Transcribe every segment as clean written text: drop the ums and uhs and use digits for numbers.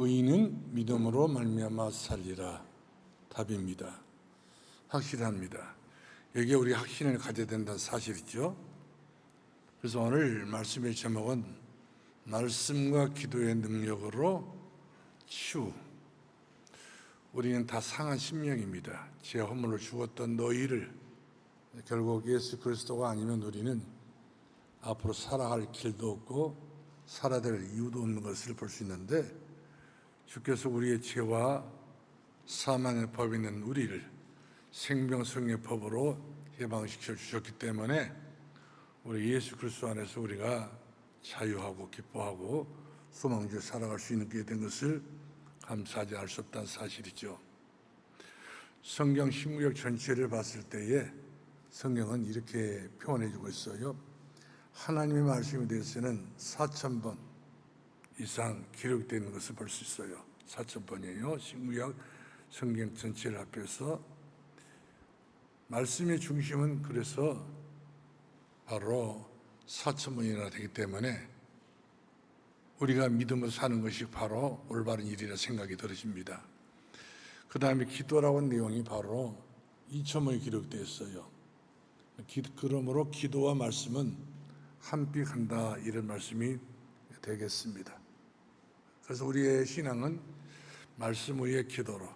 의인은 믿음으로 말미암아 살리라. 답입니다. 확실합니다. 여기에 우리 확신을 가져야 된다는 사실이죠. 그래서 오늘 말씀의 제목은 말씀과 기도의 능력으로 치유. 우리는 다 상한 심령입니다. 제 허물로 죽었던 너희를, 결국 예수 그리스도가 아니면 우리는 앞으로 살아갈 길도 없고 살아야 될 이유도 없는 것을 볼 수 있는데, 주께서 우리의 죄와 사망의 법이 있는 우리를 생명성의 법으로 해방시켜 주셨기 때문에 우리 예수 그리스도 안에서 우리가 자유하고 기뻐하고 소망주에 살아갈 수 있게 된 것을 감사하지 않을 수 없다는 사실이죠. 성경 신구약 전체를 봤을 때에 성경은 이렇게 표현해주고 있어요. 하나님의 말씀에 대해서는 4,000번 이상 기록되어 있는 것을 볼 수 있어요. 4,000번이에요. 신구약 성경 전체를 합해서. 말씀의 중심은 그래서 바로 4,000번이나 되기 때문에 우리가 믿음으로 사는 것이 바로 올바른 일이라 생각이 들어집니다. 그 다음에 기도라고 하는 내용이 바로 2,000번이 기록되어 있어요. 그러므로 기도와 말씀은 한빛 한다, 이런 말씀이 되겠습니다. 그래서 우리의 신앙은 말씀 위에 기도로,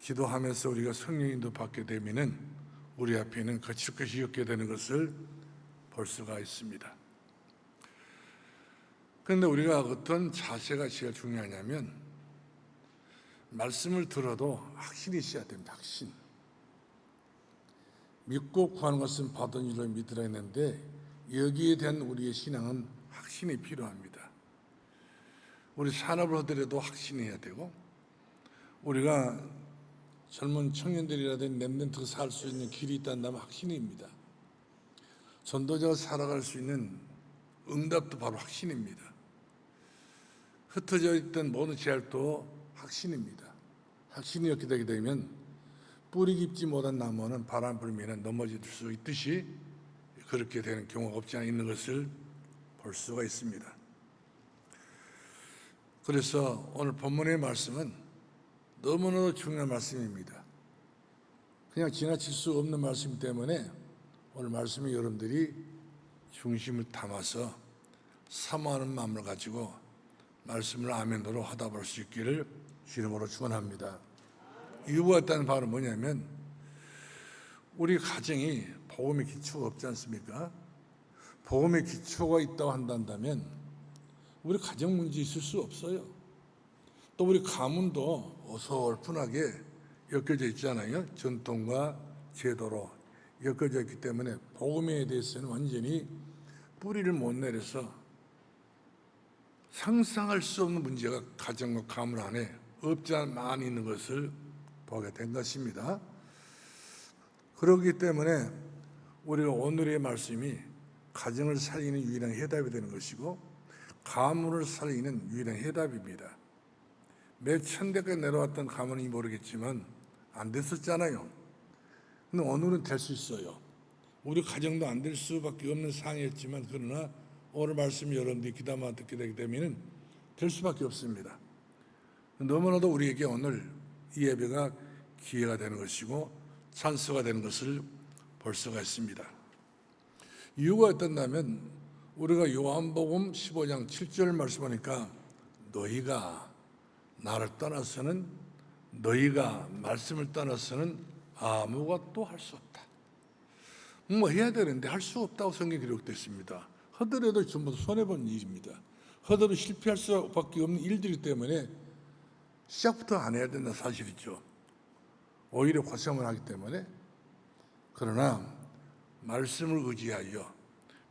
기도하면서 우리가 성령 인도 받게 되면은 우리 앞에는 거칠 것이 없게 되는 것을 볼 수가 있습니다. 그런데 우리가 어떤 자세가 제일 중요하냐면, 말씀을 들어도 확신이 있어야 됩니다. 확신. 믿고 구하는 것은 받은 줄로 믿으라 했는데, 여기에 대한 우리의 신앙은 확신이 필요합니다. 우리 산업을 하더라도 확신해야 되고, 우리가 젊은 청년들이라든지 랩런트가 살 수 있는 길이 있다면 확신입니다. 전도자가 살아갈 수 있는 응답도 바로 확신입니다. 흩어져 있던 모든 제약도 확신입니다. 확신이 없게 되게 되면 뿌리 깊지 못한 나무는 바람 불면 넘어질 수 있듯이 그렇게 되는 경우가 없지 않아 있는 것을 볼 수가 있습니다. 그래서 오늘 본문의 말씀은 너무나도 중요한 말씀입니다. 그냥 지나칠 수 없는 말씀이기 때문에 오늘 말씀에 여러분들이 중심을 담아서 사모하는 마음을 가지고 말씀을 아멘으로 하다 볼 수 있기를 주님으로 축원합니다. 이유가 있다는 바로 뭐냐면, 우리 가정이 복음의 기초가 없지 않습니까? 복음의 기초가 있다고 한다면 우리 가정 문제 있을 수 없어요. 또 우리 가문도 어설픈하게 엮여져 있잖아요. 전통과 제도로 엮여져 있기 때문에 복음에 대해서는 완전히 뿌리를 못 내려서 상상할 수 없는 문제가 가정과 가문 안에 없지 않아 많이 있는 것을 보게 된 것입니다. 그렇기 때문에 우리가 오늘의 말씀이 가정을 살리는 유일한 해답이 되는 것이고, 가문을 살리는 유일한 해답입니다. 몇 천대까지 내려왔던 가문이 모르겠지만 안 됐었잖아요. 근데 오늘은 될 수 있어요. 우리 가정도 안 될 수밖에 없는 상황이었지만, 그러나 오늘 말씀 여러분들이 귀담아 듣게 되기 때문에 될 수밖에 없습니다. 너무나도 우리에게 오늘 이 예배가 기회가 되는 것이고 찬스가 되는 것을 볼 수가 있습니다. 이유가 어떤다면, 우리가 요한복음 15장 7절 말씀하니까 너희가 나를 떠나서는, 너희가 말씀을 떠나서는 아무것도 할 수 없다. 뭐 해야 되는데 할 수 없다고 성경에 기록되어 있습니다. 하더라도 전부 손해본 일입니다. 하더라도 실패할 수밖에 없는 일들이기 때문에 시작부터 안 해야 된다는 사실이죠. 오히려 고생을 하기 때문에. 그러나 말씀을 의지하여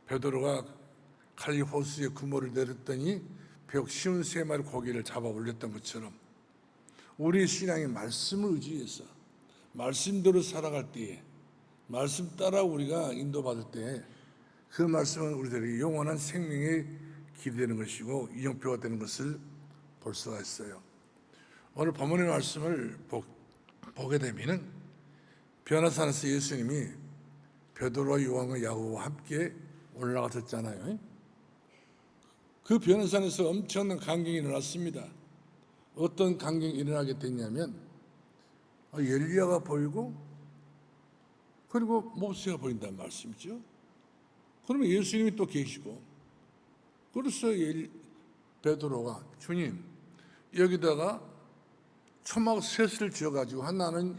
베드로가 갈리 호수에 그물을 내렸더니 벽 쉬운 3마리 고기를 잡아 올렸던 것처럼, 우리의 신앙이 말씀을 의지해서 말씀대로 살아갈 때에, 말씀 따라 우리가 인도받을 때 그 말씀은 우리들에게 영원한 생명의 길이 되는 것이고 이정표가 되는 것을 볼 수가 있어요. 오늘 본문의 말씀을 보게 되면은 변화산에서 예수님이 베드로와 요한과 야고보와 함께 올라가셨잖아요. 그 변화산에서 엄청난 광경이 일어났습니다. 어떤 광경이 일어나게 됐냐면 엘리야가 보이고 그리고 모세가 보인다는 말씀이죠. 그러면 예수님이 또 계시고 그래서 베드로가 주님 여기다가 초막 셋을 지어가지고 하나는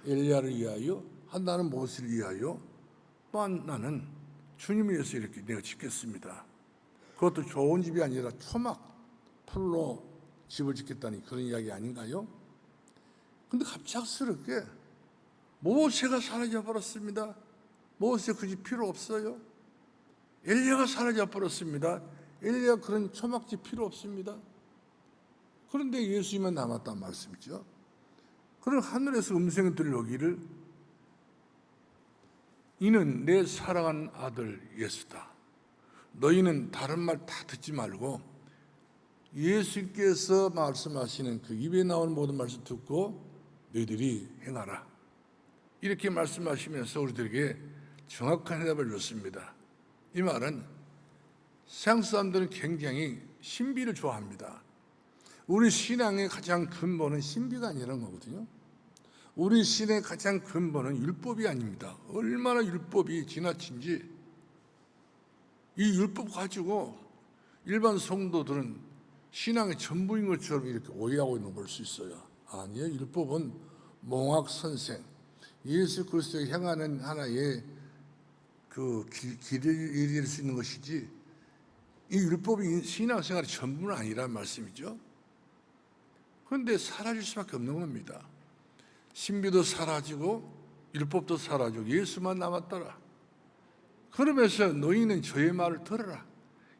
엘리야를 위하여 하나는 모세를 위하여 또 하나는 주님을 위해서 이렇게 내가 짓겠습니다. 그것도 좋은 집이 아니라 초막 풀로 집을 짓겠다니 그런 이야기 아닌가요? 근데 갑작스럽게 모세가 사라져 버렸습니다. 모세 그 집 필요 없어요. 엘리야가 사라져 버렸습니다. 엘리야 그런 초막집 필요 없습니다. 그런데 예수님만 남았단 말씀이죠. 그런 하늘에서 음성이 들려오기를 이는 내 사랑하는 아들 예수다. 너희는 다른 말 다 듣지 말고 예수께서 말씀하시는 그 입에 나오는 모든 말씀 듣고 너희들이 행하라. 이렇게 말씀하시면서 우리들에게 정확한 해답을 줬습니다. 이 말은 서양 사람들은 굉장히 신비를 좋아합니다. 우리 신앙의 가장 근본은 신비가 아니라는 거거든요. 우리 신의 가장 근본은 율법이 아닙니다. 얼마나 율법이 지나친지 이 율법 가지고 일반 성도들은 신앙의 전부인 것처럼 이렇게 오해하고 있는 걸 볼 수 있어요. 아니에요. 율법은 몽학 선생, 예수 그리스도에 향하는 하나의 그 길을 이룰 수 있는 것이지 이 율법이 신앙생활의 전부는 아니라는 말씀이죠. 그런데 사라질 수밖에 없는 겁니다. 신비도 사라지고 율법도 사라지고 예수만 남았더라. 그러면서 너희는 저의 말을 들어라.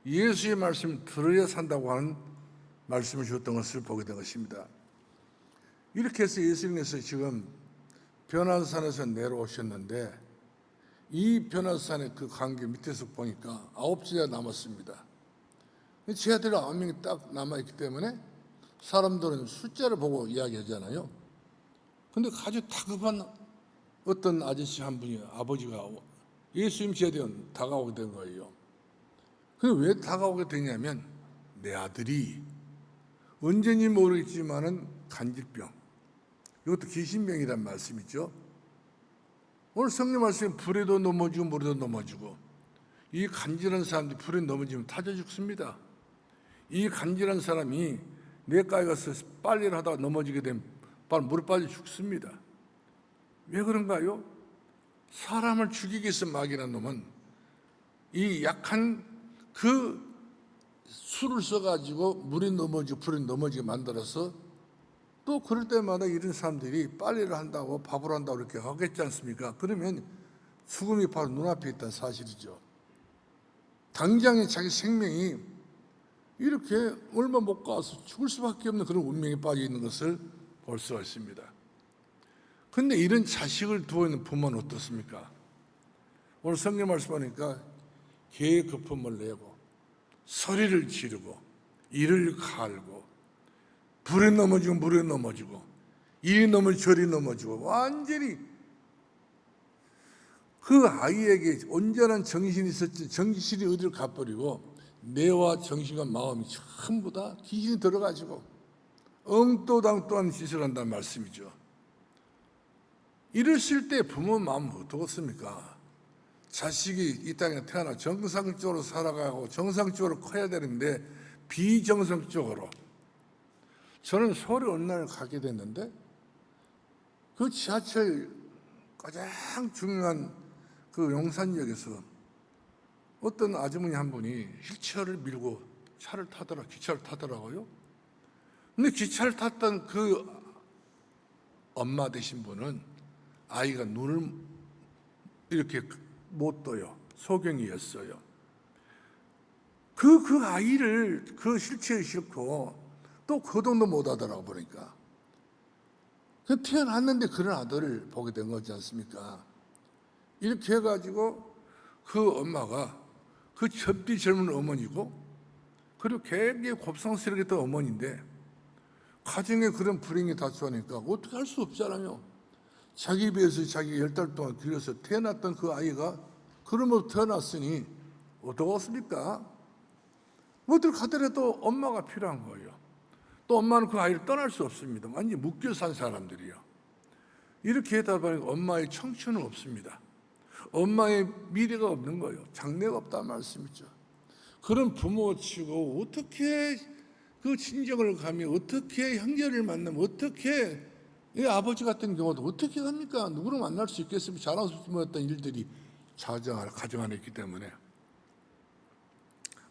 예수의 말씀을 들어야 산다고 하는 말씀을 주었던 것을 보게 된 것입니다. 이렇게 해서 예수님께서 지금 변화산에서 내려오셨는데 이 변화산의 그 관계 밑에서 보니까 9제가 남았습니다. 제 아들 9명이 딱 남아있기 때문에 사람들은 숫자를 보고 이야기하잖아요. 근데 아주 다급한 어떤 아저씨 한 분이 아버지가 예수님 제대로 다가오게 된 거예요. 근데 왜 다가오게 되냐면 내 아들이 언제인지 모르겠지만은 간질병, 이것도 귀신병이란 말씀이죠. 오늘 성경 말씀에 불에도 넘어지고 물에도 넘어지고 이 간질한 사람들이 불에 넘어지면 타져 죽습니다. 이 간질한 사람이 뇌가에 가서 빨래를 하다가 넘어지게 되면 바로 물에 빠져 죽습니다. 왜 그런가요? 사람을 죽이기 위해서 막이라는 놈은 이 약한 그 술을 써가지고 물에 넘어지고 불에 넘어지게 만들어서 또 그럴 때마다 이런 사람들이 빨래를 한다고 밥을 한다고 이렇게 하겠지 않습니까? 그러면 죽음이 바로 눈앞에 있다는 사실이죠. 당장에 자기 생명이 이렇게 얼마 못 가서 죽을 수밖에 없는 그런 운명에 빠져 있는 것을 볼 수가 있습니다. 그런데 이런 자식을 두어 있는 부모는 어떻습니까? 오늘 성경 말씀 보니까 개의 거품을 내고 소리를 지르고 이를 갈고 불에 넘어지고 물에 넘어지고 이리 넘어지고 저리 넘어지고 완전히 그 아이에게 온전한 정신이 있었지 정신이 어디를 가버리고 뇌와 정신과 마음이 전부 다 귀신이 들어가지고 엉또당또한 짓을 한다는 말씀이죠. 이랬을 때 부모 마음은 어떻습니까? 자식이 이 땅에 태어나 정상적으로 살아가고 정상적으로 커야 되는데 비정상적으로. 저는 서울에 어느 날 가게 됐는데 그 지하철 가장 중요한 그 용산역에서 어떤 아주머니 한 분이 휠체어를 밀고 기차를 타더라고요. 근데 기차를 탔던 그 엄마 되신 분은 아이가 눈을 이렇게 못 떠요. 소경이었어요. 그 아이를 그 휠체어에 싣고 또 거동도 못 하더라고 보니까. 그 태어났는데 그런 아들을 보게 된 거지 않습니까? 이렇게 해가지고 그 엄마가 그 접디 젊은 어머니고 그리고 굉장히 곱상스럽게 했던 어머니인데 가정에 그런 불행이 닥쳐오니까 어떻게 할 수 없잖아요. 자기 배에서 자기 10달 동안 길어서 태어났던 그 아이가 그러므로 태어났으니 어떡하겠습니까? 어딜 가더라도 엄마가 필요한 거예요. 또 엄마는 그 아이를 떠날 수 없습니다. 완전히 묶여 산 사람들이요. 이렇게 하다 보니까 엄마의 청춘은 없습니다. 엄마의 미래가 없는 거예요. 장래가 없다는 말씀이죠. 그런 부모 치고 어떻게 그 친정을 가며 어떻게 형제를 만나면 어떻게 이 아버지 같은 경우도 어떻게 합니까? 누구를 만날 수 있겠습니까? 자랑스러웠던 일들이 가정 안에 있기 때문에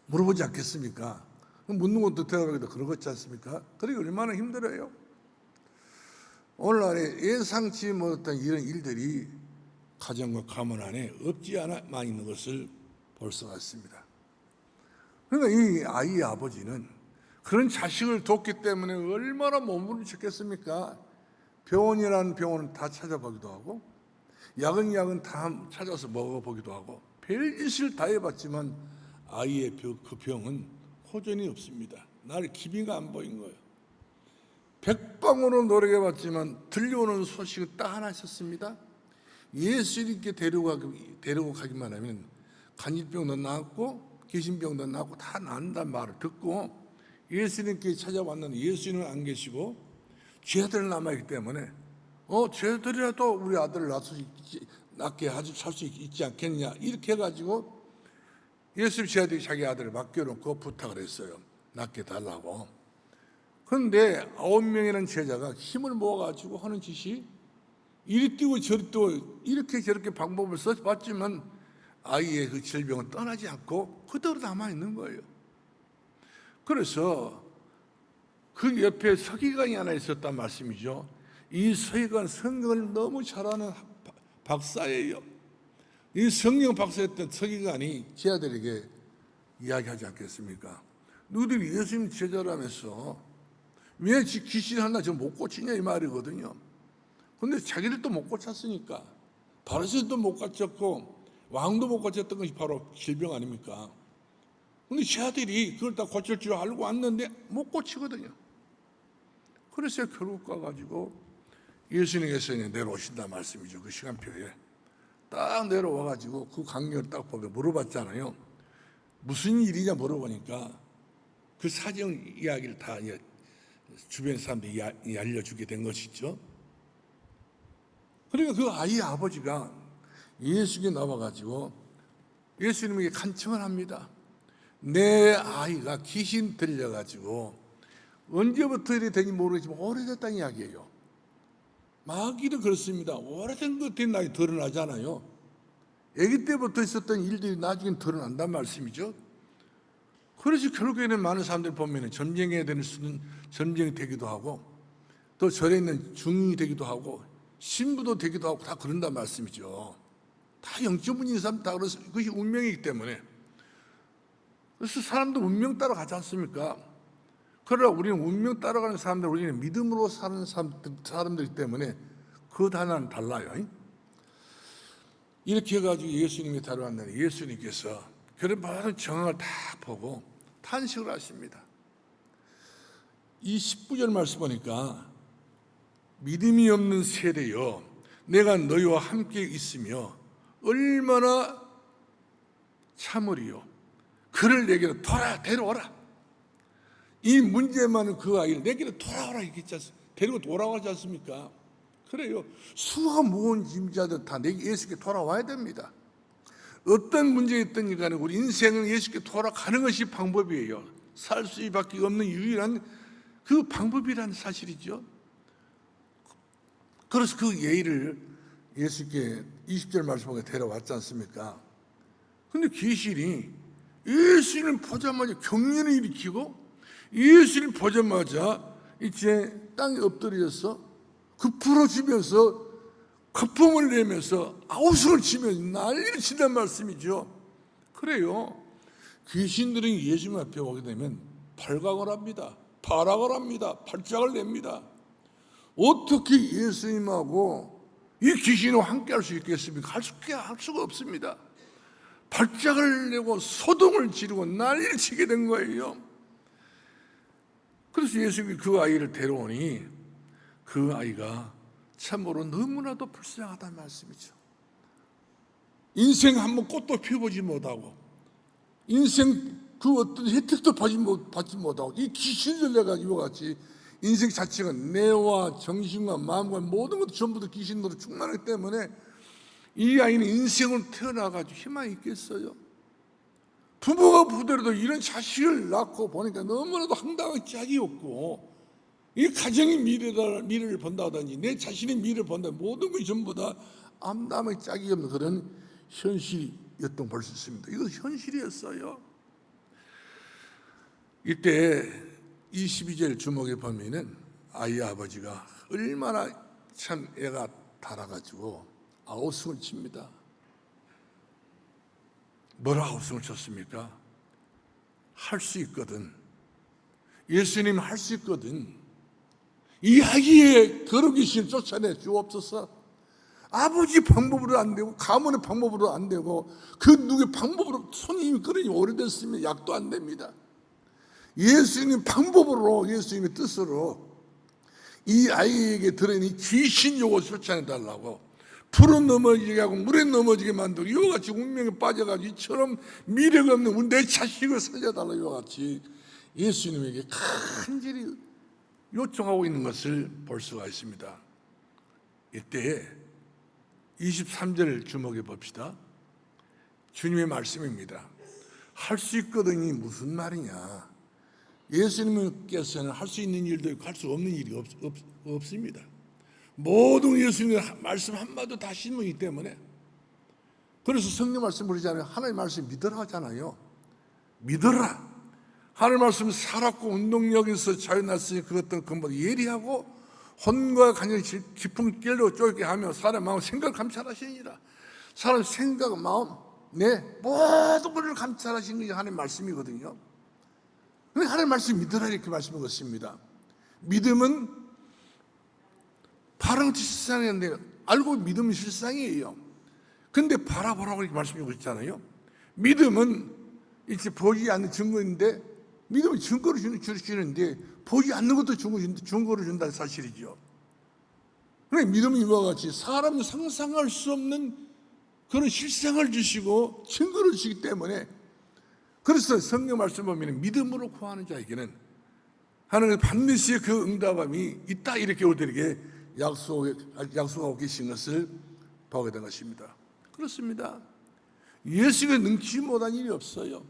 물어보지 않겠습니까? 묻는 것도 대답하기도 그러겠지 않습니까? 그러기 얼마나 힘들어요. 오늘날에 예상치 못했던 이런 일들이 가정과 가문 안에 없지 않아 있는 것을 볼 수가 있습니다. 그러니까 이 아이의 아버지는 그런 자식을 돕기 때문에 얼마나 몸부림 쳤겠습니까? 병원이라는 병원은 다 찾아보기도 하고 약은 다 찾아서 먹어보기도 하고 별짓을 다 해봤지만 아이의 그 병은 호전이 없습니다. 나를 기미가 안 보인 거예요. 백방으로 노력해봤지만 들려오는 소식은 딱 하나 있었습니다. 예수님께 데리고 가기만 하면 간질병도 나았고 귀신병도 나았고 다 나은다는 말을 듣고 예수님께 찾아왔는데 예수님은 안 계시고 죄들 남아있기 때문에 죄들이라도 우리 아들을 낳게 살 수 있지 않겠냐 이렇게 해가지고 예수님 제자들이 자기 아들을 맡겨놓고 부탁을 했어요. 낳게 달라고. 그런데 9명이라는 제자가 힘을 모아가지고 하는 짓이 이리 뛰고 저리 뛰고 이렇게 저렇게 방법을 써봤지만 아이의 그 질병은 떠나지 않고 그대로 남아있는 거예요. 그래서 그 옆에 서기관이 하나 있었단 말씀이죠. 이 서기관 성경을 너무 잘하는 박사예요. 이 성경 박사였던 서기관이 제자들에게 이야기하지 않겠습니까? 너희들이 예수님 제자라면서 왜 귀신 하나 좀 못 고치냐 이 말이거든요. 그런데 자기들도 못 고쳤으니까 바리새인도 못 고쳤고 왕도 못 고쳤던 것이 바로 질병 아닙니까? 그런데 제자들이 그걸 다 고칠 줄 알고 왔는데 못 고치거든요. 그래서 결국 가가지고 예수님께서 내려오신다 말씀이죠. 그 시간표에 딱 내려와가지고 그 광경을 딱 보고 물어봤잖아요. 무슨 일이냐 물어보니까 그 사정 이야기를 다 주변 사람들이 알려주게 된 것이죠. 그러니까 그 아이의 아버지가 예수님께 나와가지고 예수님에게 간청을 합니다. 내 아이가 귀신 들려가지고 언제부터 이래 된지 모르지만 오래됐다는 이야기예요. 마귀도 그렇습니다. 오래된 것들이 나중에 드러나잖아요. 아기 때부터 있었던 일들이 나중에 드러난단 말씀이죠. 그래서 결국에는 많은 사람들 보면 점쟁이가 되는 수는 점쟁이 되기도 하고 또 절에 있는 중인이 되기도 하고 신부도 되기도 하고 다 그런단 말씀이죠. 다 영적 문제인 사람 다 그래서 그것이 운명이기 때문에. 그래서 사람도 운명 따라가지 않습니까? 그러나 우리는 운명 따라가는 사람들, 우리는 믿음으로 사는 사람들이기 때문에 그 하나는 달라요. 이렇게 해가지고 예수님이 다루었는데 예수님께서 그런 모든 정황을 다 보고 탄식을 하십니다. 이 19절 말씀 보니까 믿음이 없는 세대여 내가 너희와 함께 있으며 얼마나 참으리요 그를 내게로 데려오라. 이 문제만은 그 아이를 내게로 돌아오라 데리고 돌아가지 않습니까? 그래요. 수가 모은 짐자들 다 예수께 돌아와야 됩니다. 어떤 문제가 있든지 간에 우리 인생은 예수께 돌아가는 것이 방법이에요. 살 수밖에 없는 유일한 그 방법이라는 사실이죠. 그래서 그 예의를 예수께 20절 말씀에 데려왔지 않습니까? 근데 귀신이 예수님을 보자마자 경련을 일으키고 예수를 보자마자 이제 땅에 엎드려서 그 부러지면서 거품을 내면서 아우성을 치면서 난리를 친단 말씀이죠. 그래요. 귀신들이 예수님 앞에 오게 되면 발각을 합니다. 발악을 합니다. 발작을 냅니다. 어떻게 예수님하고 이 귀신과 함께 할 수 있겠습니까? 할 수가 없습니다. 발작을 내고 소동을 지르고 난리를 치게 된 거예요. 그래서 예수님이 그 아이를 데려오니 그 아이가 참으로 너무나도 불쌍하다는 말씀이죠. 인생 한번 꽃도 피워보지 못하고 인생 그 어떤 혜택도 받지 못하고 이 귀신들 내가 이와 같이 인생 자체가 뇌와 정신과 마음과 모든 것도 전부 다 귀신으로 충만하기 때문에 이 아이는 인생을 태어나가지고 희망이 있겠어요? 부모가 보더라도 이런 자식을 낳고 보니까 너무나도 황당한 짝이 없고 이 가정의 미래를 본다든지 내 자신의 미래를 본다 모든 것이 전부 다 암담한 짝이 없는 그런 현실이었던 볼 수 있습니다. 이거 현실이었어요. 이때 22절 주목해 보면은 아이 아버지가 얼마나 참 애가 달아가지고 아우성을 칩니다. 뭐라 아우성을 쳤습니까? 할 수 있거든. 예수님 할 수 있거든. 이 아기의 거룩 귀신을 쫓아내 주옵소서. 아버지 방법으로 안 되고 가문의 방법으로 안 되고 그 누구의 방법으로 손님이 그러니 오래됐으면 약도 안 됩니다. 예수님 방법으로 예수님의 뜻으로 이 아이에게 들어있는 귀신 요구 쫓아내 달라고 풀은 넘어지게 하고 물에 넘어지게 만들고 이와 같이 운명에 빠져가지고 이처럼 미래가 없는 내 자식을 살려달라고 이와 같이 예수님에게 간절히 요청하고 있는 것을 볼 수가 있습니다. 이때 23절 주목해 봅시다. 주님의 말씀입니다. 할 수 있거든이 무슨 말이냐? 예수님께서는 할 수 있는 일도 있고 할 수 없는 일이 없습니다. 모든 예수님의 말씀 한마디도 다 신문이기 때문에 그래서 성경 말씀 부르잖아요. 하나님 말씀 믿으라 하잖아요. 믿어라. 하나님 말씀 살았고 운동력에서 자유났으니 그것들은 근본 예리하고 혼과 간절히 깊은 길로 쫄게 하며 사람 마음 생각을 감찰하시니라. 사람 생각 마음 내 모든 것을 감찰하시는 게 하나님 말씀이거든요. 그런데 하나님 말씀 믿으라 이렇게 말씀한 것입니다. 믿음은 바라는 실상인데 알고 믿으면 실상이에요. 근데 바라보라고 이렇게 말씀하고 있잖아요. 믿음은 이렇게 보지 않는 증거인데 믿음은 증거를 주시는데 보지 않는 것도 증거를 준다는 사실이죠. 그러니까 믿음은 이와 같이 사람이 상상할 수 없는 그런 실상을 주시고 증거를 주시기 때문에 그래서 성경 말씀 보면 믿음으로 구하는 자에게는 하나님 반드시 그 응답함이 있다 이렇게 우리에게 약속하고 계신 것을 보게 된 것입니다. 그렇습니다. 예수가 능치 못한 일이 없어요.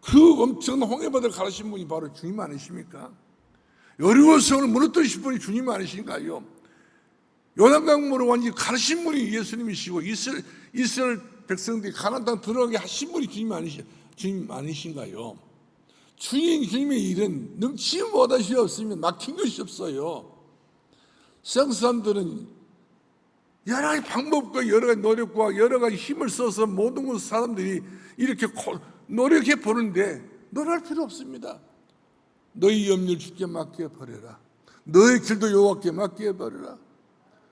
그 엄청난 홍해바다를 가르신 분이 바로 주님 아니십니까? 여리고성을 무너뜨리신 분이 주님 아니신가요? 요단강물을 완전히 가르신 분이 예수님이시고 이스라엘 백성들이 가나안 땅 들어가게 하신 분이 주님 아니신가요? 주님의 일은 능치 못한 것이 없으면 막힌 것이 없어요. 세상 사람들은 여러 가지 방법과 여러 가지 노력과 여러 가지 힘을 써서 모든 것 사람들이 이렇게 노력해 보는데 노력할 필요 없습니다. 너희 염려를 주께 맡겨버려라. 너의 길도 여호와께 맡겨버려라.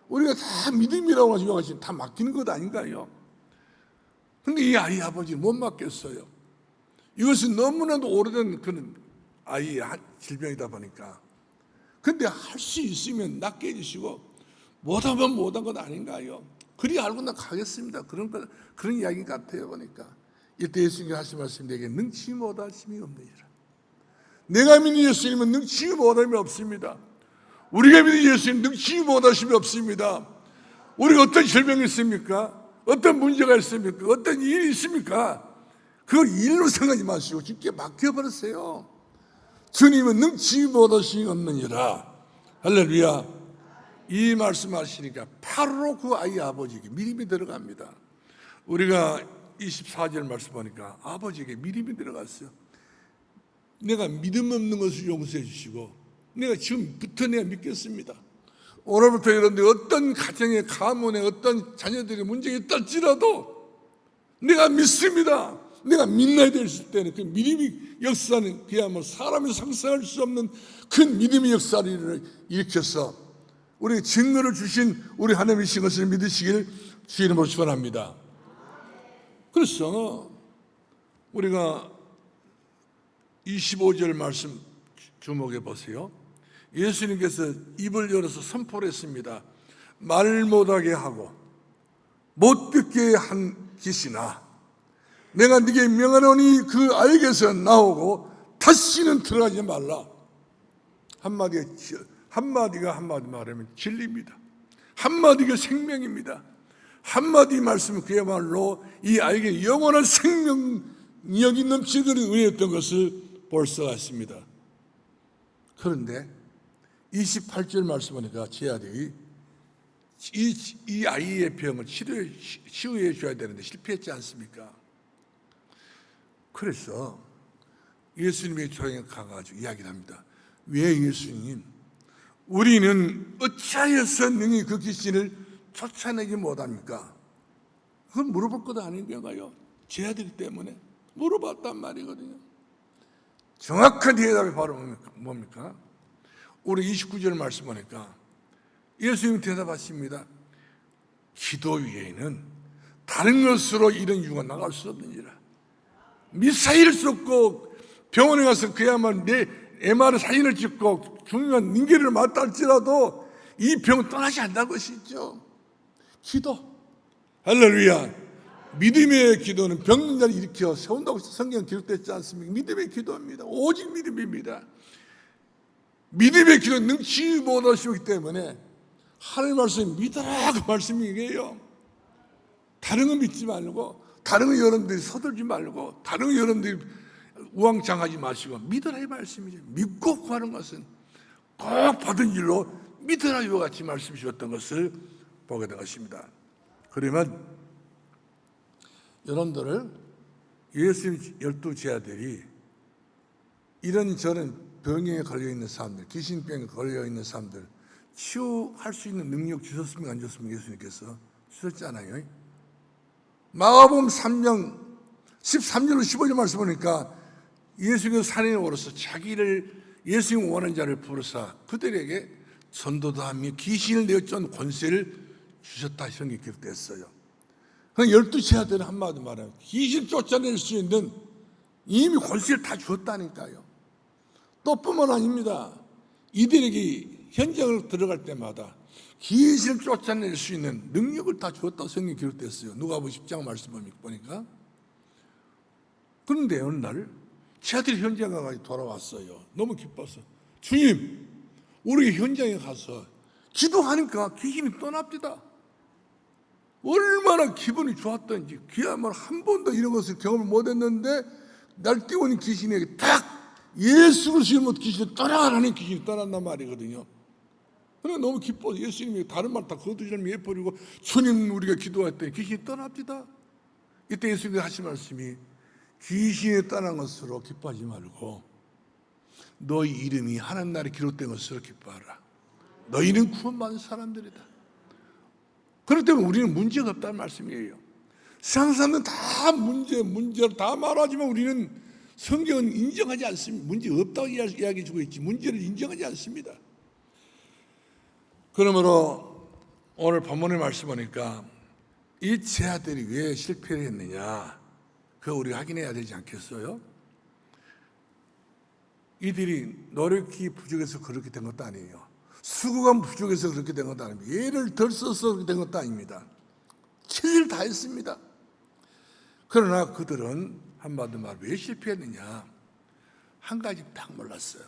우리가 다 믿음이라고 하시면 다 맡기는 것 아닌가요? 그런데 이 아이 아버지는 못 맡겼어요. 이것은 너무나도 오래된 그런 아이의 질병이다 보니까. 근데 할 수 있으면 낫게 해주시고 못하면 못한 것 아닌가요? 그리 알고 나 가겠습니다. 그런 이야기 같아요 보니까. 이때 예수님이 하신 말씀 내게 능치 못하심이 없느니라. 내가 믿는 예수님은 능치 못함이 없습니다. 우리가 믿는 예수님은 능치 못하심이 없습니다. 우리가 어떤 질병이 있습니까? 어떤 문제가 있습니까? 어떤 일이 있습니까? 그걸 일로 생각하지 마시고 주께 맡겨버렸어요. 주님은 능치 못하심이 없느니라. 할렐루야. 이 말씀하시니까 바로 그 아이 아버지에게 믿음이 들어갑니다. 우리가 24절 말씀 보니까 아버지에게 믿음이 들어갔어요. 내가 믿음 없는 것을 용서해 주시고 내가 지금부터 내가 믿겠습니다. 오늘부터 이런데 어떤 가정의 가문에 어떤 자녀들의 문제가 있다할지라도 내가 믿습니다. 내가 믿나야 될 때는 그 믿음이 역사는 그야말로 사람이 상상할 수 없는 큰 믿음의 역사를 일으켜서 우리에게 증거를 주신 우리 하나님이신 것을 믿으시길 주의 이름으로 축원합니다. 그래서 우리가 25절 말씀 주목해 보세요. 예수님께서 입을 열어서 선포를 했습니다. 말 못하게 하고 못 듣게 한 귀신아 내가 네게 명하노니 그 알게서 나오고 다시는 들어가지 말라. 한마디가 한마디 말하면 진리입니다. 한마디가 생명입니다. 한마디 말씀은 그야말로 이 알게 영원한 생명력이 넘치는 은혜였던 것을 볼 수가 있습니다. 그런데 28절 말씀 보니까 제 아들이 이 아이의 병을 치유해 줘야 되는데 실패했지 않습니까? 그래서 예수님의 조항에 가가지고 이야기를 합니다. 왜 예수님, 우리는 어찌하여서 능히 그 귀신을 쫓아내지 못합니까? 그건 물어볼 것 아닌가요? 제 아들 때문에 물어봤단 말이거든요. 정확한 대답이 바로 뭡니까? 우리 29절 말씀 보니까 예수님이 대답하십니다. 기도 외에는 다른 것으로 이런 유가 나갈 수 없느니라. 미사일을 쏟고 병원에 가서 그야말로 내 MR 사진을 찍고 중요한 링겔을 맞다 할지라도 이 병은 떠나지 않는 것이죠. 기도. 할렐루야. 믿음의 기도는 병든 자를 일으켜 세운다고 성경 기록됐지 않습니까? 믿음의 기도입니다. 오직 믿음입니다. 믿음의 기도는 능치 못하시기 때문에 하나님 말씀이 믿어라 그 말씀이에요. 다른 거 믿지 말고, 다른 거 여러분들이 서둘지 말고, 다른 거 여러분들이 우왕창하지 마시고 믿으라 이 말씀이죠. 믿고 구하는 것은 꼭 받은 일로 믿으라 이와 같이 말씀 주셨던 것을 보게 된 것입니다. 그러면 여러분들을 예수님 12 제자들이 이런저런 병에 걸려있는 사람들, 귀신병에 걸려있는 사람들 치유할 수 있는 능력 주셨습니까? 안 주셨습니까? 예수님께서 주셨잖아요. 마가복음 3장 13절로 15절 말씀 보니까 예수님께서 산에 오르서 자기를 예수님 원하는 자를 부르사 그들에게 전도도 하며 귀신을 내어쫓는 권세를 주셨다 이런 게 기록됐어요. 12제자들은 한마디 말하면 귀신 쫓아낼 수 있는 이미 권세를 다 주었다니까요. 또 뿐만 아닙니다. 이들에게 현장을 들어갈 때마다 귀신을 쫓아낼 수 있는 능력을 다 주었다고 성경에 기록됐어요. 누가복음 10장 말씀 보니까. 그런데 어느 날 제자들이 현장에 가서 돌아왔어요. 너무 기뻐서 주님, 우리 현장에 가서 기도하니까 귀신이 떠납니다. 얼마나 기분이 좋았던지, 그야말로 한 번도 이런 것을 경험을 못했는데 날뛰어오는 귀신에게 딱 예수 그리스도의 귀신이 떠나가라는 귀신이 떠난단 말이거든요. 그러니까 너무 기뻐서 예수님이 다른 말 다 거두절미 해버리고 주님 우리가 기도했더니 귀신이 떠납니다. 이때 예수님이 하신 말씀이 귀신이 떠난 것으로 기뻐하지 말고 너희 이름이 하나님 나라에 기록된 것으로 기뻐하라. 너희는 구원받은 사람들이다. 그렇기 때문에 우리는 문제가 없다는 말씀이에요. 세상 사람들은 다 문제를 다 말하지만 우리는 성경은 인정하지 않습니다. 문제 없다고 이야기해 주고 있지 문제를 인정하지 않습니다. 그러므로 오늘 본문의 말씀 보니까 이 제자들이 왜 실패를 했느냐 그거 우리가 확인해야 되지 않겠어요? 이들이 노력이 부족해서 그렇게 된 것도 아니에요. 수고가 부족해서 그렇게 된 것도 아닙니다. 예를 덜 써서 그렇게 된 것도 아닙니다. 최선을 다했습니다. 그러나 그들은 한마디로 말 왜 실패했느냐 한 가지 딱 몰랐어요.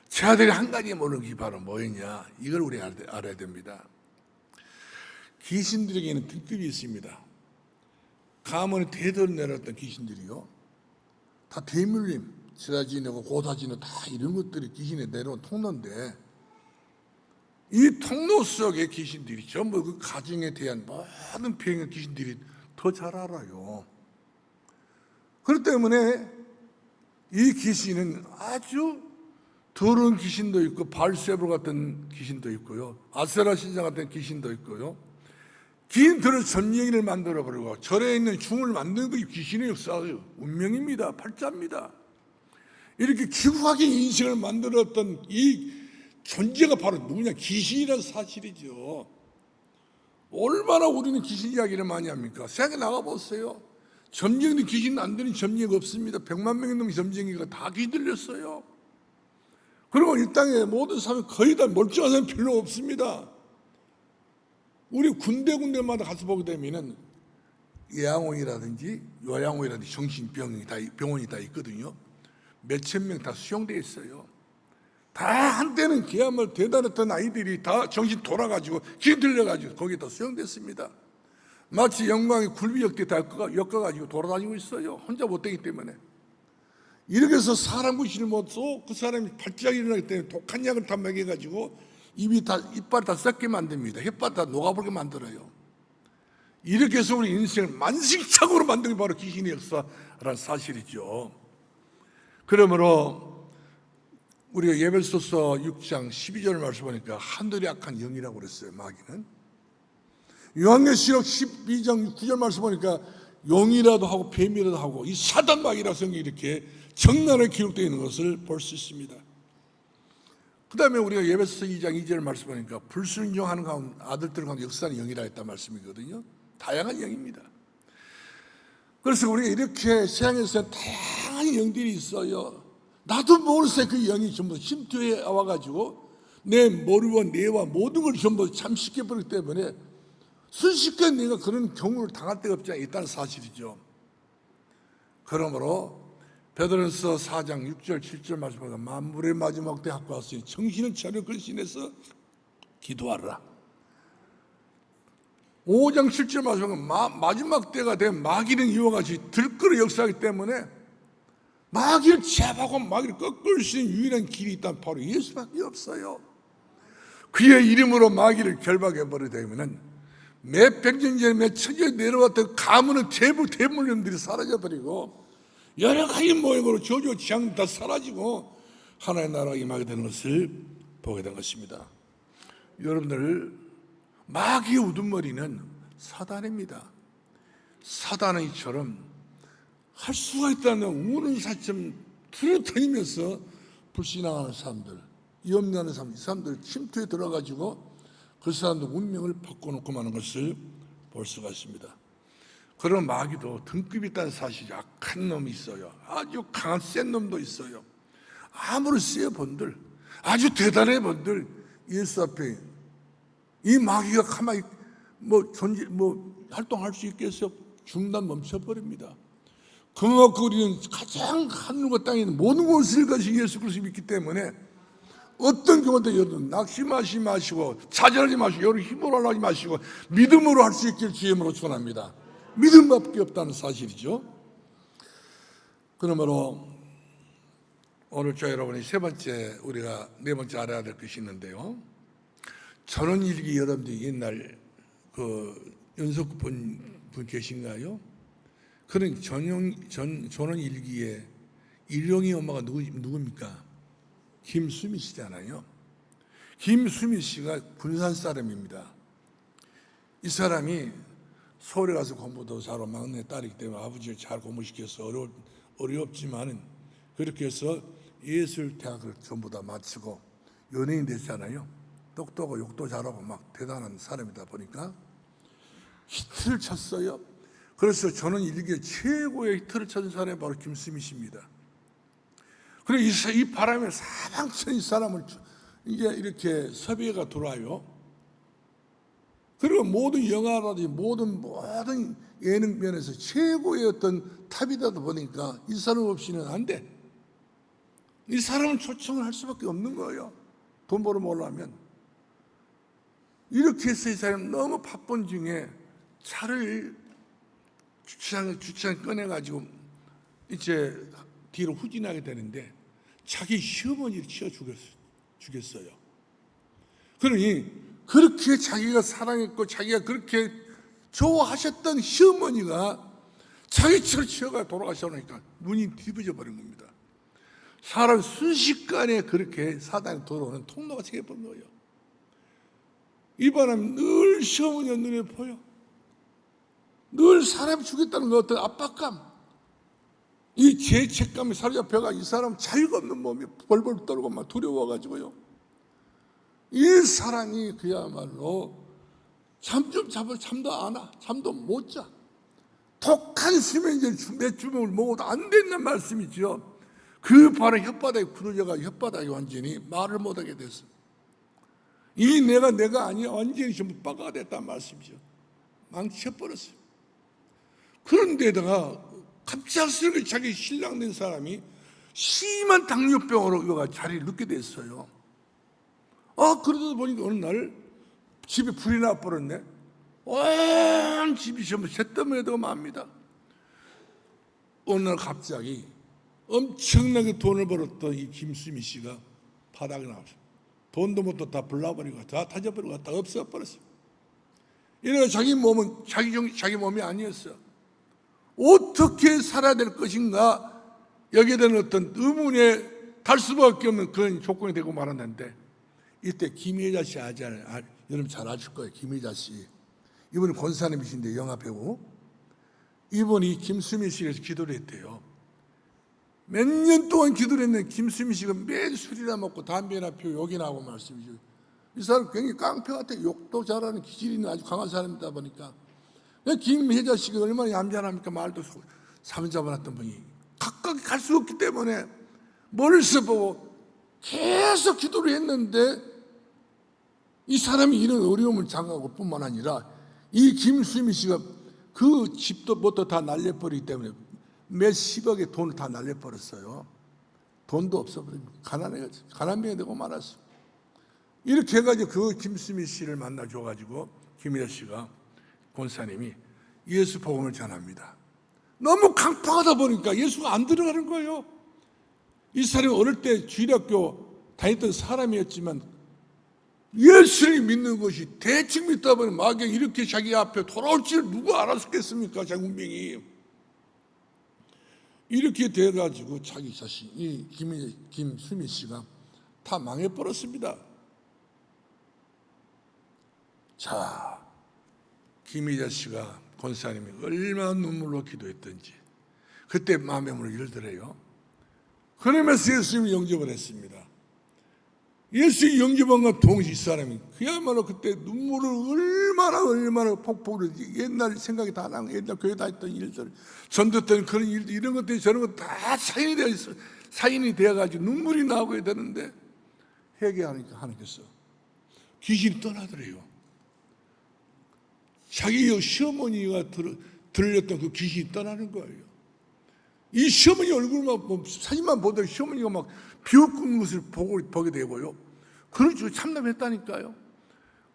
제자들이 한 가지 모르는 게 바로 뭐였냐 이걸 우리 알아야 됩니다. 귀신들에게는 등급이 있습니다. 가문에 대대로 내려왔던 귀신들이요 다 대물림, 지라지내고 고다지내 다 이런 것들이 귀신에 내려온 통로인데 이 통로 속의 귀신들이 전부 그 가정에 대한 모든 병의 귀신들이 더 잘 알아요. 그렇기 때문에 이 귀신은 아주 더러운 귀신도 있고 발세브 같은 귀신도 있고요 아세라 신상 같은 귀신도 있고요 귀신들을 점령이를 만들어버리고 절에 있는 중을 만드는 게 귀신의 역사예요. 운명입니다. 팔자입니다. 이렇게 기구하게 인생을 만들었던 이 존재가 바로 누구냐 귀신이라는 사실이죠. 얼마나 우리는 귀신 이야기를 많이 합니까? 세상에 나가보세요. 점쟁이도 귀신 안 되는 점쟁이가 없습니다. 100만 명이 넘는 점쟁이가 다 귀신 들렸어요. 그리고 이 땅에 모든 사람이 거의 다 멀쩡한 사람이 별로 없습니다. 우리 군데마다 가서 보게 되면은 예양원이라든지 요양원이라든지 병원이 다 있거든요. 몇천 명 다 수용되어 있어요. 다 한때는 그야말로 대단했던 아이들이 다 정신 돌아가지고 기 들려가지고 거기에 다 수용됐습니다. 마치 영광의 굴비역대 다 엮어가지고 돌아다니고 있어요. 혼자 못 되기 때문에. 이렇게 해서 사람 구실을 못써 그 사람이 발작 일어나기 때문에 독한 약을 다 먹여가지고 이빨 다 썩게 만듭니다. 햇밭 다 녹아버리게 만들어요. 이렇게 해서 우리 인생을 만신창으로 만든 게 바로 귀신의 역사라는 사실이죠. 그러므로 우리가 에베소서 6장 12절 말씀 보니까 하늘의 악한 영이라고 그랬어요. 마귀는. 요한계시록 12장 9절 말씀 보니까 용이라도 하고 뱀이라도 하고 이 사단 마귀라고 성경이 이렇게 적나라하게 기록되어 있는 것을 볼 수 있습니다. 그 다음에 우리가 에베소서 2장 2절 말씀 보니까 불순종하는 가운데 아들들 가운데 역사하는 영이라 했단 말씀이거든요. 다양한 영입니다. 그래서 우리가 이렇게 세상에서 다양한 영들이 있어요. 나도 모르는 새에 그 영이 전부 침투해 와가지고 내 머리와 뇌와 모든 걸 전부 잠식해버리기 때문에 순식간에 내가 그런 경우를 당할 데가 없지 않아 있다는 사실이죠. 그러므로 베드로전서 4장 6절 7절 말씀보다 만물의 마지막 때 갖고 왔으니 정신을 차려 근신해서 기도하라. 5장 7절 말씀은 마지막 때가 된 마귀는 이와 같이 들끓어 역사하기 때문에 마귀를 제압하고 마귀를 꺾을 수 있는 유일한 길이 있다면 바로 예수밖에 없어요. 그의 이름으로 마귀를 결박해버리게 되면 몇백 년 전에 몇 천 년 내려왔던 가문은 대물림들이 사라져버리고 여러 가지 모양으로 저주 지향 다 사라지고 하나의 나라가 임하게 되는 것을 보게 된 것입니다. 여러분들, 마귀의 우두머리는 사단입니다. 사단은 이처럼 할 수가 있다는 우는 사처럼 두루다니면서 불신앙하는 사람들, 염려하는 사람들, 이 사람들 침투에 들어가지고 그 사람들 운명을 바꿔놓고 마는 것을 볼 수가 있습니다. 그런 마귀도 등급이 있다는 사실이 악한 놈이 있어요. 아주 강한 센 놈도 있어요. 아무리 세본들, 아주 대단해 본들 예수 앞에 이 마귀가 가만히 활동할 수 있겠어요? 중단 멈춰버립니다. 그만큼 우리는 가장 하늘과 땅에 있는 모든 것을 가지고 예수 그리스도를 믿기 때문에 어떤 경우도 여러분 낙심하지 마시고 좌절하지 마시고 여러분 힘으로 하지 마시고 믿음으로 할 수 있길 주님으로 축원합니다. 믿음밖에 없다는 사실이죠. 그러므로 오늘 저 여러분이 우리가 네 번째 알아야 될 것이 있는데요. 전원일기 여러분들이 옛날 그 연속 분 계신가요? 그런 전원일기에 일용이 엄마가 누굽니까? 김수미 씨잖아요. 김수미 씨가 군산 사람입니다. 이 사람이 서울에 가서 공부도 잘하고 막내 딸이기 때문에 아버지를 잘 공부시켜서 어렵지만은 그렇게 해서 예술대학을 전부 다 마치고 연예인 됐잖아요. 똑똑하고 욕도 잘하고 막 대단한 사람이다 보니까 히트를 쳤어요. 그래서 저는 일기에 최고의 히트를 쳤던 사람이 바로 김수미 씨입니다. 그래서 이 바람에 사방천 이 사람을 이제 이렇게 섭외가 들어와요. 그리고 모든 영화라든지 모든 예능 면에서 최고의 어떤 탑이다 보니까 이 사람 없이는 안 돼. 이 사람은 초청을 할 수밖에 없는 거예요. 돈 벌어먹으려면. 이렇게 해서 이 사람 너무 바쁜 중에 차를 주차장에 꺼내가지고 이제 뒤로 후진하게 되는데 자기 시어머니를 치어 죽였어요. 그러니 그렇게 자기가 사랑했고 자기가 그렇게 좋아하셨던 시어머니가 자기 차를 치어가 돌아가시니까 눈이 뒤집어져 버린 겁니다. 사람 순식간에 그렇게 사단이 돌아오는 통로가 생겨버린 거예요. 이 바람이 늘 시어머니가 눈에 보여. 늘 사람이 죽였다는 그 어떤 압박감, 이 죄책감이 사로잡혀가 이 사람 자유가 없는 몸이 벌벌 떨고 막 두려워가지고요. 이 사람이 그야말로 잠 좀 잡을 잠도 안 와. 잠도 못 자. 독한 수면제 몇 주먹을 먹어도 안 된다는 말씀이죠. 그 바로 혓바닥이 부러져가 혓바닥이 완전히 말을 못하게 됐어. 이 내가 아니야. 완전히 전부 빠가가 됐다는 말씀이죠. 망쳐버렸어요. 그런데다가 갑작스럽게 자기 신랑 된 사람이 심한 당뇨병으로 이가 자리를 눕게 됐어요. 그러다 보니까 어느 날 집에 불이 나버렸네. 온 집이 전부 잿더미에도 맙니다. 어느 날 갑자기 엄청나게 돈을 벌었던 이 김수미 씨가 바닥에 나왔어요. 돈도 못 다 불나버리고 다 타져버리고 다 없어버렸어요. 이래서 자기 몸은 자기 몸이 아니었어요. 어떻게 살아야 될 것인가 여기에 대한 어떤 의문에 달 수밖에 없는 그런 조건이 되고 말았는데, 이때 김혜자 씨 여러분 잘 아실 거예요. 김혜자 씨, 이분이 권사님이신데 영화 배우, 이분이 김수미 씨에서 기도를 했대요. 몇 년 동안 기도를 했는데 김수미 씨가 매일 술이나 먹고 담배나 피우고 욕이나 하고 말씀이죠. 이 사람 굉장히 깡패 같아. 욕도 잘하는 기질이 있는 아주 강한 사람이다 보니까 김혜자 씨가 얼마나 얌전합니까? 말도 사문잡아놨던 분이 가까이 갈 수 없기 때문에 멀리서 보고 계속 기도를 했는데, 이 사람이 이런 어려움을 당하고 뿐만 아니라 이 김수미 씨가 그 집도 뭣도 다 날려버리기 때문에 몇십억의 돈을 다 날려버렸어요. 돈도 없어버리고 가난병이 되고 말았어요. 이렇게 해가지고 그 김수미 씨를 만나줘가지고 김혜자 씨가 권사님이 예수 복음을 전합니다. 너무 강팍하다 보니까 예수가 안 들어가는 거예요. 이 사람이 어릴 때 주일학교 다녔던 사람이었지만 예수를 믿는 것이 대충 믿다 보니 막에 이렇게 자기 앞에 돌아올 줄 누가 알았겠습니까? 자기 운명이. 이렇게 돼가지고 자기 자신, 이 김수미 씨가 다 망해버렸습니다. 자, 김혜자 씨가 권사님이 얼마나 눈물로 기도했던지 그때 마음의 문을 열더래요. 그러면서 예수님이 영접을 했습니다. 예수의 영접함과 동시에 이 사람이 그야말로 그때 눈물을 얼마나 폭포를, 옛날 생각이 다 나고 옛날 교회 다녔던 일들, 전도 때는 그런 일들, 이런 것들이 저런 것 다 사인이 되어가지고 눈물이 나오게 되는데, 회개하니까 하나님께서 귀신이 떠나더래요. 자기 시어머니가 들렸던 그 귀신이 떠나는 거예요. 이 시어머니 얼굴만 사진만 보더니 시어머니가 막 비웃는 것을 보게 되고요. 그런 식으로 참담했다니까요.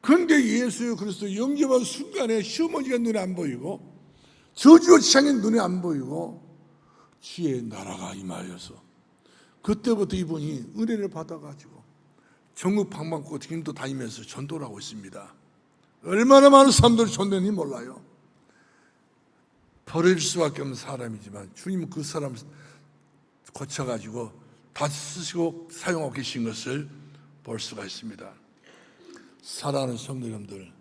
그런데 예수 그리스도 영접한 순간에 시어머니가 눈에 안 보이고 저주와 지향이 눈에 안 보이고 주의 나라가 임하여서, 그때부터 이분이 은혜를 받아가지고 전국 방방곡곡 지금도 다니면서 전도를 하고 있습니다. 얼마나 많은 사람들이 전도했는지 몰라요. 버릴 수밖에 없는 사람이지만 주님은 그 사람을 고쳐가지고 다 쓰시고 사용하고 계신 것을 볼 수가 있습니다. 사랑하는 성도 여러분들,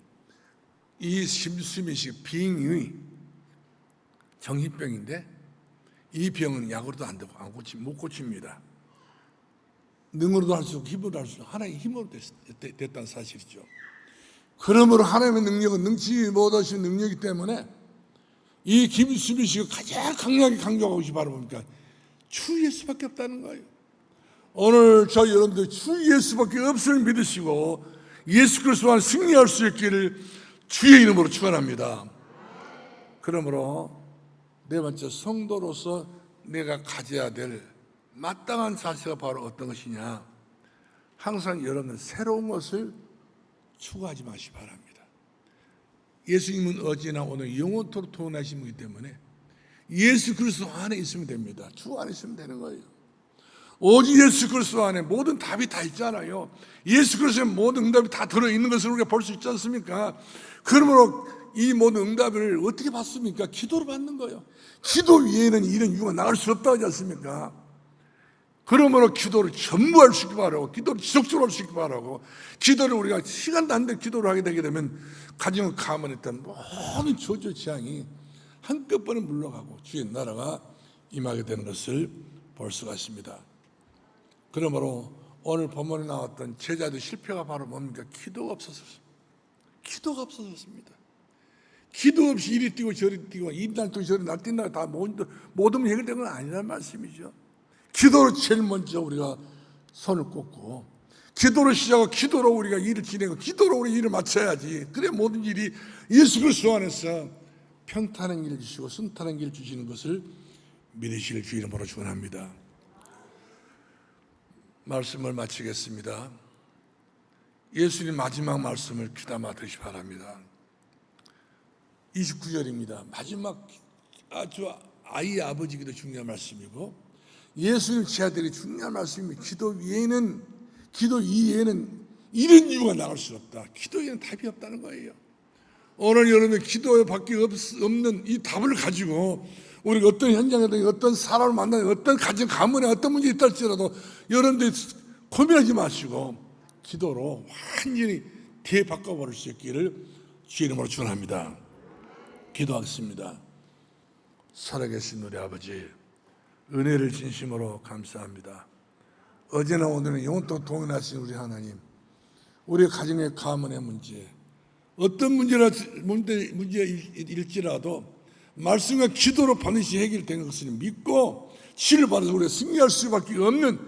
이 김수미 씨 병이 정신병인데 이 병은 약으로도 안 되고 못 고칩니다. 능으로도 할 수 없고 힘으로도 할 수 없고 하나님의 힘으로 됐다는 사실이죠. 그러므로 하나님의 능력은 능치 못하신 능력이기 때문에 이 김수미 씨가 가장 강력하게 강조하고 싶어 바로 뭡니까? 주 예수밖에 없다는 거예요. 오늘 저 여러분들 주 예수밖에 없음을 믿으시고 예수 그리스도 안에 승리할 수 있기를 주의 이름으로 축원합니다. 그러므로 네 번째, 성도로서 내가 가져야 될 마땅한 자세가 바로 어떤 것이냐? 항상 여러분은 새로운 것을 추구하지 마시기 바랍니다. 예수님은 어제나 오늘 영원토록 통하신 분이기 때문에 예수 그리스도 안에 있으면 됩니다. 주 안에 있으면 되는 거예요. 오직 예수 그리스도 안에 모든 답이 다 있잖아요. 예수 그리스도의 모든 응답이 다 들어있는 것을 우리가 볼 수 있지 않습니까? 그러므로 이 모든 응답을 어떻게 받습니까? 기도로 받는 거예요. 기도 위에는 이런 이유가 나갈 수 없다고 하지 않습니까? 그러므로 기도를 전무할 수 있기 바라고, 기도를 지속적으로 할 수 있기 바라고, 기도를 우리가 시간도 안 될 기도를 하게 되게 되면 가정을 가문했던 모든 저주 재앙이 한꺼번에 물러가고 주의 나라가 임하게 되는 것을 볼 수가 있습니다. 그러므로 오늘 본문에 나왔던 제자들 실패가 바로 뭡니까? 기도가 없었습니다. 기도가 없었습니다. 기도 없이 이리 뛰고 저리 뛰고 이날 또 저리 날 뛴다 다 모든 해결된 건 아니라는 말씀이죠. 기도로 제일 먼저 우리가 손을 꽂고 기도로 시작하고 기도로 우리가 일을 진행하고 기도로 우리 일을 마쳐야지. 그래 모든 일이 예수 그리스도 안에서 평탄한 길 주시고 순탄한 길 주시는 것을 믿으실 주 이름으로 축원합니다. 말씀을 마치겠습니다. 예수님 마지막 말씀을 귀담아 듣시 바랍니다. 29절입니다. 마지막 아주 아이의 아버지기도 중요한 말씀이고 예수님 제자들이 중요한 말씀이 기도 이외에는 이런 이유가 나올 수 없다. 기도 외에는 답이 없다는 거예요. 오늘 여러분 기도밖에 없는 이 답을 가지고 우리가 어떤 현장에든 어떤 사람을 만나는 어떤 가정 가문에 어떤 문제 있다 할지라도 여러분들 고민하지 마시고 기도로 완전히 대바꿔버릴 수 있기를 주의 이름으로 축원합니다. 기도하겠습니다. 살아계신 우리 아버지, 은혜를 진심으로 감사합니다. 어제나 오늘은 영원토록 동행하신 우리 하나님, 우리 가정의 가문의 문제, 어떤 문제일지라도 말씀과 기도로 반드시 해결되는 것을 믿고 치를 받아서 우리가 승리할 수밖에 없는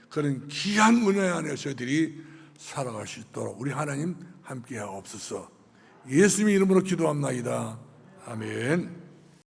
그런 귀한 은혜 안에 저희들이 살아갈 수 있도록 우리 하나님 함께하옵소서. 예수님의 이름으로 기도합나이다. 아멘.